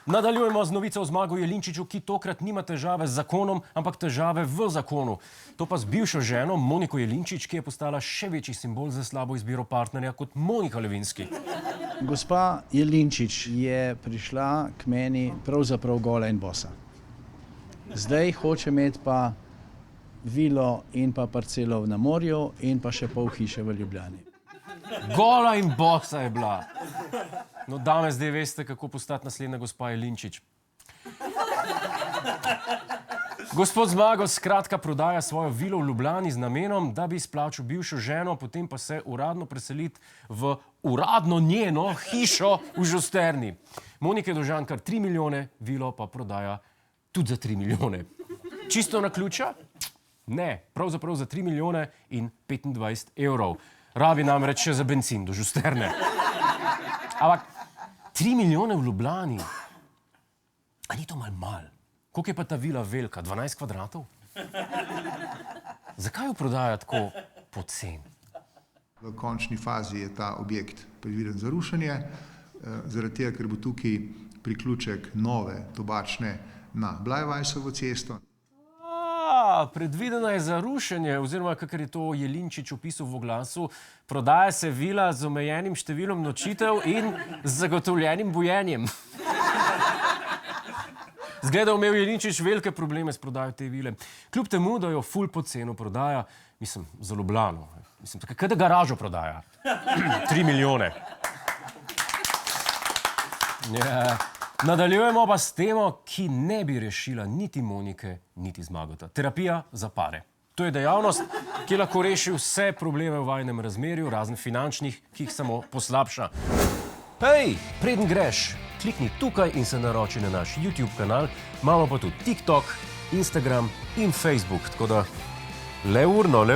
Nadaljujemo z novico o Zmagu Jelinčiču, ki tokrat nima težave z zakonom, ampak težave v zakonu. To pa z bivšo ženo Moniko Jelinčič, ki je postala še večji simbol za slabo izbiro partnerja kot Monika Levinski. Gospa Jelinčič je prišla k meni pravzaprav gola in bosa. Zdaj hoče imeti pa vilo in pa parcelo na morju in pa še pol hiše v Ljubljani. Gola in bosa je bila. No, dame, zdaj veste, kako postati naslednja gospa Jelinčič. Gospod Zmago skratka prodaja svojo vilo v Ljubljani z namenom, da bi izplačal bivšo ženo, potem pa se uradno preseliti v uradno njeno hišo v Žusterni. Monika je dolžan kar 3 milijone, vilo pa prodaja tudi za 3 milijone. Čisto na ključa? Ne, pravzaprav za 3 milijone in 25 evrov. Rabi namreč še za bencin do Žusterne. Ampak 3 milijone v Ljubljani? A ni to malo? Koliko je pa ta vila velika? 12 kvadratov? Zakaj jo prodaja tako poceni? V končni fazi je ta objekt predviden za rušenje, zaradi tega, ker bo tukaj priključek nove tobačne na Blajvajsovo cesto. Predvidena je za rušenje, oziroma, kakor je to Jelinčič opisal v oglasu, prodaja se vila z omejenim številom nočitev in z zagotovljenim bujenjem. Zgleda, imel Jelinčič velike probleme s prodajo te vile. Kljub temu, da jo ful po ceno prodaja, mislim, za Ljubljano. Mislim, kaj da garažo prodaja? 3 milijone. Ja. Nadaljujemo pa s temo, ki ne bi rešila niti Monike, niti Zmagota. Terapija za pare. To je dejavnost, ki lahko reši vse probleme v vajinem razmerju, razen finančnih, ki jih samo poslabša. Hej, preden greš, klikni tukaj in se naroči na naš YouTube kanal. Imamo pa tudi TikTok, Instagram in Facebook, tako da le urno.